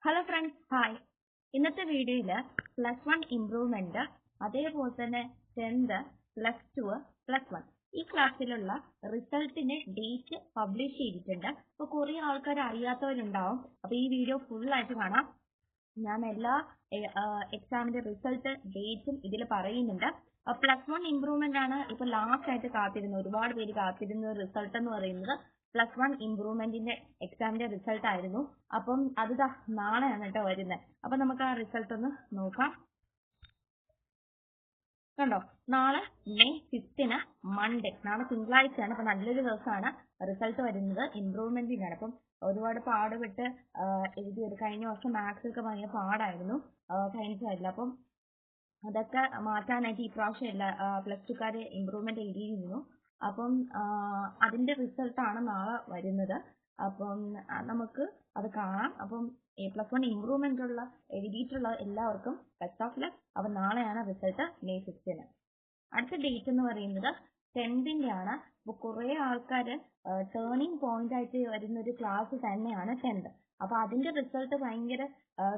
Hello friends, hi. ഇന്നത്തെ വീഡിയോയിൽ +1 improvement, അതേപോലെ തന്നെ 10th, +2, +1 ഈ ക്ലാസ്സിലുള്ള റിസൾട്ടിന്റെ ഡേറ്റ് പബ്ലിഷ് ചെയ്തിട്ടുണ്ട്. അപ്പോൾ കുറേ ആൾക്കാർ അറിയാത്തവരുണ്ടാവും. അപ്പോൾ ഈ വീഡിയോ ഫുൾ ആയിട്ട് കാണാം. ഞാൻ എല്ലാ എക്സാമിന്റെ റിസൾട്ട് ഡേറ്റും ഇതിൽ പറയുന്നുണ്ട്. +1 ഇംപ്രൂവ്മെന്റ് ആണ് ഇപ്പോൾ ലാസ്റ്റ് ആയിട്ട് കാത്തിരുന്നത്, ഒരുപാട് പേര് കാത്തിരുന്ന റിസൾട്ട് എന്ന് പറയുന്നത് +1 ഇംപ്രൂവ്മെന്റിന്റെ എക്സാമിന്റെ റിസൾട്ട് ആയിരുന്നു. അപ്പം അത് നാളെയാണ് കേട്ടോ വരുന്നത്. അപ്പൊ നമുക്ക് ആ റിസൾട്ട് ഒന്ന് നോക്കാം. കണ്ടോ, നാളെ മെയ് 5 മൺഡേ, നാളെ തിങ്കളാഴ്ചയാണ്. അപ്പൊ നല്ലൊരു ദിവസമാണ്. റിസൾട്ട് വരുന്നത് ഇംപ്രൂവ്മെന്റിനാണ്. അപ്പം ഒരുപാട് പാടുപെട്ട് എഴുതിയത്. കഴിഞ്ഞ വർഷം മാത്സ് ഒക്കെ ഭയങ്കര പാടായിരുന്നു സയൻസ് ആയില്ല. അപ്പം അതൊക്കെ മാറ്റാനായിട്ട് ഈ പ്രാവശ്യം എല്ലാ +2കാര് ഇംപ്രൂവ്മെന്റ് എഴുതിയിരുന്നു. അപ്പം അതിന്റെ റിസൾട്ടാണ് നാളെ വരുന്നത്. അപ്പം നമുക്ക് അത് കാണാം. അപ്പം +1 ഇംപ്രൂവ്മെന്റ് എഴുതിയിട്ടുള്ള എല്ലാവർക്കും ബെസ്റ്റ് ഓഫ് ലക്ക്. അപ്പം നാളെയാണ് റിസൾട്ട്, മെയ് 5. അടുത്ത ഡേറ്റ് എന്ന് പറയുന്നത് 10th ആണ്. അപ്പോൾ കുറേ ആൾക്കാർ ടേണിംഗ് പോയിന്റ് ആയിട്ട് വരുന്ന ഒരു ക്ലാസ് തന്നെയാണ് 10th. അപ്പൊ അതിന്റെ റിസൾട്ട് ഭയങ്കര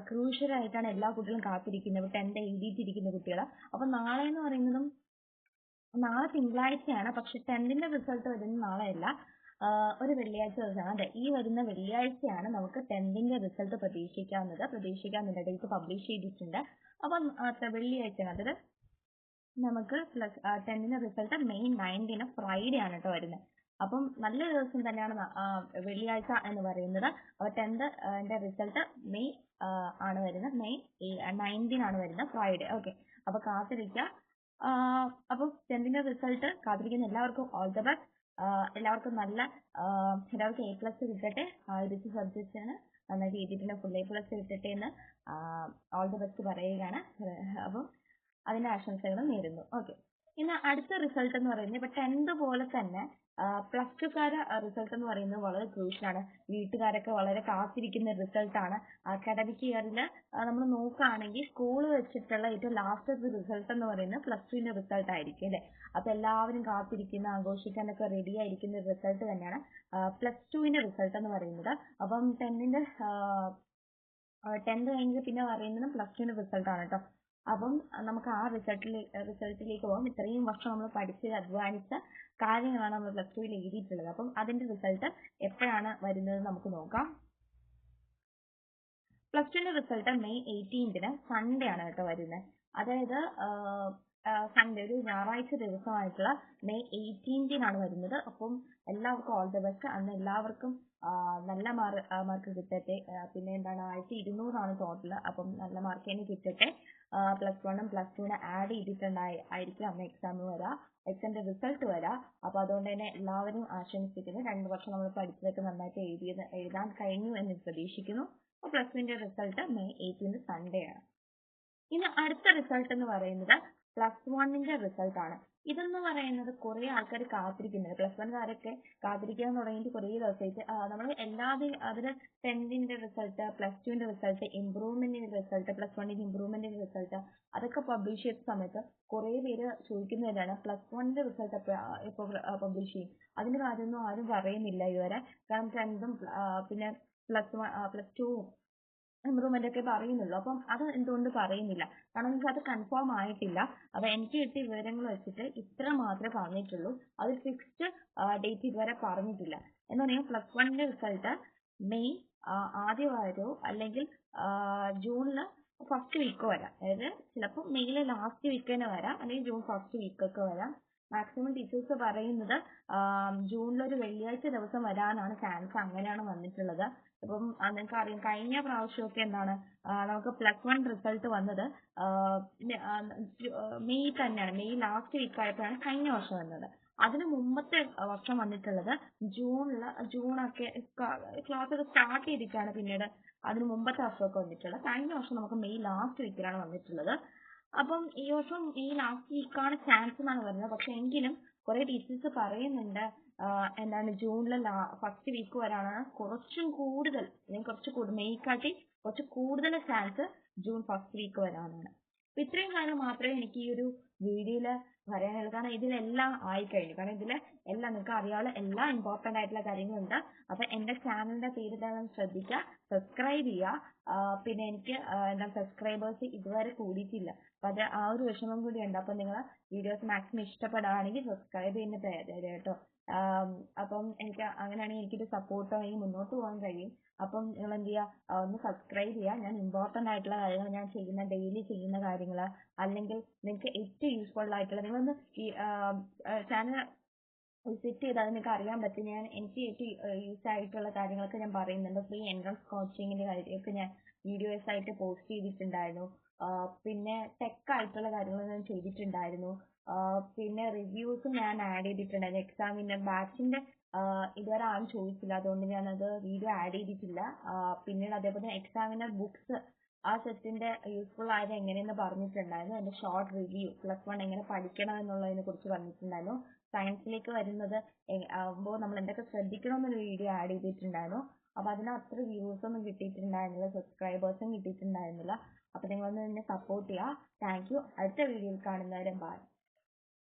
ക്രൂഷ്യൽ ആയിട്ടാണ് എല്ലാ കുട്ടികളും കാത്തിരിക്കുന്നത്, 10th എഴുതിയിട്ടിരിക്കുന്ന കുട്ടികൾ. അപ്പൊ നാളെ എന്ന് പറയുന്നതും നാളെ തിങ്കളാഴ്ചയാണ്. പക്ഷെ 10th റിസൾട്ട് വരുന്നത് നാളെയല്ല, ഒരു വെള്ളിയാഴ്ച ദിവസമാണ്. അതെ, ഈ വരുന്ന വെള്ളിയാഴ്ചയാണ് നമുക്ക് 10th റിസൾട്ട് പ്രതീക്ഷിക്കാവുന്നത്. ഡേറ്റ് പബ്ലിഷ് ചെയ്തിട്ടുണ്ട്. അപ്പം വെള്ളിയാഴ്ചയാണ്. അതായത് നമുക്ക് 10th റിസൾട്ട് മെയ് 9 ഫ്രൈഡേ ആണ് കേട്ടോ വരുന്നത്. അപ്പം നല്ല ദിവസം തന്നെയാണ് വെള്ളിയാഴ്ച എന്ന് പറയുന്നത്. അപ്പോൾ 10th റിസൾട്ട് മെയ് ആണ് വരുന്നത്, മെയ് 9 ആണ് വരുന്നത്, ഫ്രൈഡേ. ഓക്കെ, അപ്പൊ കാത്തിരിക്കാം. അപ്പോൾ 10th റിസൾട്ട് കാത്തിരിക്കുന്ന എല്ലാവർക്കും ഓൾ ദ ബെസ്റ്റ്. എല്ലാവർക്കും എല്ലാവർക്കും A+ കിട്ടട്ടെ. 1000 സബ്ജക്റ്റാണ് നന്നായിട്ട് എഴുതിയിട്ടുണ്ട്. ഫുൾ A+ കിട്ടട്ടെ എന്ന് ഓൾ ദ ബെസ്റ്റ് പറയുകയാണ്. അപ്പം അതിന്റെ ആശംസകളും നേരുന്നു. ഓക്കെ, ഇന്ന് അടുത്ത റിസൾട്ട് എന്ന് പറയുന്നത് ഇപ്പൊ 10th പോലെ തന്നെ +2കാരെ റിസൾട്ട് എന്ന് പറയുന്നത് വളരെ ക്രൂഷ്യലാണ്. വീട്ടുകാരൊക്കെ വളരെ കാത്തിരിക്കുന്ന റിസൾട്ടാണ്. അക്കാഡമിക് ഇയറിൽ നമ്മൾ നോക്കുകയാണെങ്കിൽ സ്കൂൾ വെച്ചിട്ടുള്ള ഏറ്റവും ലാസ്റ്റത്തെ റിസൾട്ട് എന്ന് പറയുന്നത് +2ന്റെ റിസൾട്ട് ആയിരിക്കും അല്ലേ. അപ്പൊ എല്ലാവരും കാത്തിരിക്കുന്ന, ആഘോഷിക്കാനൊക്കെ റെഡി ആയിരിക്കുന്ന റിസൾട്ട് തന്നെയാണ് +2ന്റെ റിസൾട്ട് എന്ന് പറയുന്നത്. അപ്പം 10th കഴിഞ്ഞ് പിന്നെ പറയുന്നത് +2ന്റെ റിസൾട്ട് ആണ് കേട്ടോ. അപ്പം നമുക്ക് ആ റിസൾട്ടിലേക്ക് പോകാം. ഇത്രയും വർഷം നമ്മൾ പഠിച്ച് അധ്വാനിച്ച കാര്യങ്ങളാണ് നമ്മൾ +2ൽ എഴുതിയിട്ടുള്ളത്. അപ്പം അതിന്റെ റിസൾട്ട് എപ്പോഴാണ് വരുന്നത് നമുക്ക് നോക്കാം. +2ന്റെ റിസൾട്ട് മെയ് 18 സൺഡേ ആണ് കേട്ടോ വരുന്നത്. അതായത് സൺഡേ, ഒരു ഞായറാഴ്ച ദിവസമായിട്ടുള്ള മെയ് 18 വരുന്നത്. അപ്പം എല്ലാവർക്കും ഓൾ ദ ബെസ്റ്റ്. അന്ന് എല്ലാവർക്കും നല്ല മാർക്ക് കിട്ടട്ടെ. പിന്നെ എന്താണ്, 1200 ടോട്ടൽ. അപ്പം നല്ല മാർക്ക് തന്നെ കിട്ടട്ടെ. +1ഉം +2നെ ആഡ് ചെയ്തിട്ടുണ്ടായിരിക്കും അന്ന് എക്സാമിന്റെ റിസൾട്ട് വരാം. അപ്പൊ അതുകൊണ്ട് തന്നെ എല്ലാവരും ആശംസിക്കുന്നു. 2 വർഷം നമ്മൾ പഠിച്ചതൊക്കെ നന്നായിട്ട് എഴുതാൻ കഴിഞ്ഞു എന്ന് പ്രതീക്ഷിക്കുന്നു. അപ്പോൾ +2ന്റെ റിസൾട്ട് മെയ് 18 സൺഡേ ആണ്. ഇനി അടുത്ത റിസൾട്ട് എന്ന് പറയുന്നത് +1ന്റെ റിസൾട്ട് ആണ്. ഇതെന്ന് പറയുന്നത് കുറെ ആൾക്കാർ കാത്തിരിക്കുന്നുണ്ട്. +1കാരൊക്കെ കാത്തിരിക്കാൻ തുടങ്ങിയിട്ട് കുറേ ദിവസമായിട്ട്. നമ്മൾ എല്ലാവരും അതിൽ 10th റിസൾട്ട്, +2ന്റെ റിസൾട്ട്, ഇംപ്രൂവ്മെന്റിന്റെ റിസൾട്ട്, +1ന്റെ ഇംപ്രൂവ്മെന്റിന്റെ റിസൾട്ട് അതൊക്കെ പബ്ലിഷ് ചെയ്ത സമയത്ത് കുറെ പേര് ചോദിക്കുന്നതാണ് +1ന്റെ റിസൾട്ട് ഇപ്പോൾ പബ്ലിഷ് ചെയ്യും. അതിന്റെ കാര്യമൊന്നും ആരും പറയുന്നില്ല ഇതുവരെ. കാരണം 10th പിന്നെ +2 ഇംപ്രൂവ്മെന്റ് ഒക്കെ പറയുന്നുള്ളൂ. അപ്പം അത് എന്തുകൊണ്ട് പറയുന്നില്ല? കാരണം അത് കൺഫേം ആയിട്ടില്ല. അപ്പൊ എനിക്ക് കിട്ടിയ വിവരങ്ങൾ വെച്ചിട്ട് ഇത്ര മാത്രമേ പറഞ്ഞിട്ടുള്ളൂ. അത് ഫിക്സ്ഡ് ഡേറ്റ് ഇതുവരെ പറഞ്ഞിട്ടില്ല. എന്ന് പറഞ്ഞാൽ +1ന്റെ റിസൾട്ട് മെയ് ആദ്യ വാരമോ അല്ലെങ്കിൽ ജൂണില് ഫസ്റ്റ് വീക്കോ വരാം. അതായത് ചിലപ്പോൾ മെയ്യിലെ ലാസ്റ്റ് വീക്ക് തന്നെ വരാം, അല്ലെങ്കിൽ ജൂൺ ഫസ്റ്റ് വീക്കൊക്കെ വരാം. മാക്സിമം ടീച്ചേഴ്സ് പറയുന്നത് ജൂണിലൊരു വെള്ളിയാഴ്ച ദിവസം വരാനാണ് ചാൻസ്. അങ്ങനെയാണ് വന്നിട്ടുള്ളത്. ഇപ്പം നിങ്ങൾക്ക് അറിയാം, കഴിഞ്ഞ പ്രാവശ്യമൊക്കെ എന്താണ്, നമുക്ക് +1 റിസൾട്ട് വന്നത് മെയ് തന്നെയാണ്. മെയ് ലാസ്റ്റ് വീക്ക് ആയപ്പോഴാണ് കഴിഞ്ഞ വർഷം വന്നത്. അതിന് മുമ്പത്തെ വർഷം വന്നിട്ടുള്ളത് ജൂണൊക്കെ ക്ലാസ് ഒക്കെ സ്റ്റാർട്ട് ചെയ്തിട്ടാണ് പിന്നീട് അതിന് മുമ്പത്തെ വർഷമൊക്കെ വന്നിട്ടുള്ളത്. കഴിഞ്ഞ വർഷം നമുക്ക് മെയ് ലാസ്റ്റ് വീക്കിലാണ് വന്നിട്ടുള്ളത്. അപ്പം ഈ വർഷം മെയ് ലാസ്റ്റ് വീക്കാണ് ചാൻസ് എന്നാണ് പറയുന്നത്. പക്ഷെ എങ്കിലും കുറെ ടീച്ചേഴ്സ് പറയുന്നുണ്ട് എന്താണ്, ജൂണിലെ ഫസ്റ്റ് വീക്ക് വരാനാണ് കുറച്ചും കൂടുതൽ, മെയ്ക്കാട്ടി കുറച്ച് കൂടുതൽ ചാൻസ് ജൂൺ ഫസ്റ്റ് വീക്ക് വരാനാണ്. അപ്പൊ ഇത്രയും കാര്യങ്ങൾ മാത്രമേ എനിക്ക് ഈ ഒരു വീഡിയോയിൽ പറയാനുള്ളൂ. കാരണം ഇതിലെല്ലാം ആയിക്കഴിഞ്ഞു. കാരണം ഇതിൽ എല്ലാം നിങ്ങൾക്ക് അറിയാവുന്ന എല്ലാ ഇമ്പോർട്ടന്റ് ആയിട്ടുള്ള കാര്യങ്ങളുണ്ട്. അപ്പൊ എന്റെ ചാനലിന്റെ പേര് എന്താണെന്ന് ശ്രദ്ധിക്കുക, സബ്സ്ക്രൈബ് ചെയ്യുക. പിന്നെ എനിക്ക് എന്താ സബ്സ്ക്രൈബേഴ്സ് ഇതുവരെ കൂടിയിട്ടില്ല. അപ്പൊ അത് ആ ഒരു വിഷമം കൂടി ഉണ്ട്. അപ്പൊ നിങ്ങൾ വീഡിയോസ് മാക്സിമം ഇഷ്ടപ്പെടുകയാണെങ്കിൽ സബ്സ്ക്രൈബ് ചെയ്യുന്ന തരും കേട്ടോ. അപ്പം എനിക്ക് അങ്ങനെയാണെങ്കിൽ എനിക്കൊരു സപ്പോർട്ടായി മുന്നോട്ട് പോകാൻ കഴിയും. അപ്പം നിങ്ങൾ എന്ത് ചെയ്യുക, ഒന്ന് സബ്സ്ക്രൈബ് ചെയ്യുക. ഞാൻ ഇമ്പോർട്ടന്റ് ആയിട്ടുള്ള കാര്യങ്ങൾ, ഞാൻ ചെയ്യുന്ന ഡെയിലി ചെയ്യുന്ന കാര്യങ്ങൾ, അല്ലെങ്കിൽ നിങ്ങൾക്ക് ഏറ്റവും യൂസ്ഫുൾ ആയിട്ടുള്ള, നിങ്ങളൊന്ന് ഈ ചാനൽ വിസിറ്റ് ചെയ്താൽ നിങ്ങൾക്ക് അറിയാൻ പറ്റും. എനിക്ക് ഏറ്റവും യൂസ് ആയിട്ടുള്ള കാര്യങ്ങളൊക്കെ ഞാൻ പറയുന്നുണ്ട്. ഫ്രീ എൻട്രൻസ് കോച്ചിങ്ങിന്റെ കാര്യമൊക്കെ ഞാൻ വീഡിയോസ് ആയിട്ട് പോസ്റ്റ് ചെയ്തിട്ടുണ്ടായിരുന്നു. പിന്നെ ടെക് ആയിട്ടുള്ള കാര്യങ്ങൾ ഞാൻ ചെയ്തിട്ടുണ്ടായിരുന്നു. പിന്നെ റിവ്യൂസും ഞാൻ ആഡ് ചെയ്തിട്ടുണ്ടായിരുന്നു. എക്സാമിന്റെ ബാച്ചിന്റെ ഇതുവരെ ആരും ചോദിച്ചില്ല, അതുകൊണ്ട് ഞാനത് വീഡിയോ ആഡ് ചെയ്തിട്ടില്ല. പിന്നീട് അതേപോലെ എക്സാമിന്റെ ബുക്സ് ആ സെറ്റിന്റെ യൂസ്ഫുൾ ആയത് എങ്ങനെയെന്ന് പറഞ്ഞിട്ടുണ്ടായിരുന്നു. എന്റെ ഷോർട്ട് റിവ്യൂ +1 എങ്ങനെ പഠിക്കണം എന്നുള്ളതിനെ കുറിച്ച് പറഞ്ഞിട്ടുണ്ടായിരുന്നു. സയൻസിലേക്ക് വരുന്നത് ആകുമ്പോൾ നമ്മൾ എന്തൊക്കെ ശ്രദ്ധിക്കണം എന്നൊരു വീഡിയോ ആഡ് ചെയ്തിട്ടുണ്ടായിരുന്നു. അപ്പൊ അതിന് അത്ര വ്യൂസ് ഒന്നും കിട്ടിയിട്ടുണ്ടായിരുന്നില്ല, സബ്സ്ക്രൈബേഴ്സും കിട്ടിയിട്ടുണ്ടായിരുന്നില്ല. അപ്പൊ നിങ്ങളൊന്ന് എന്നെ സപ്പോർട്ട് ചെയ്യുക. Thank you. അടുത്ത വീഡിയോയിൽ കാണുന്നവരെ ബൈ.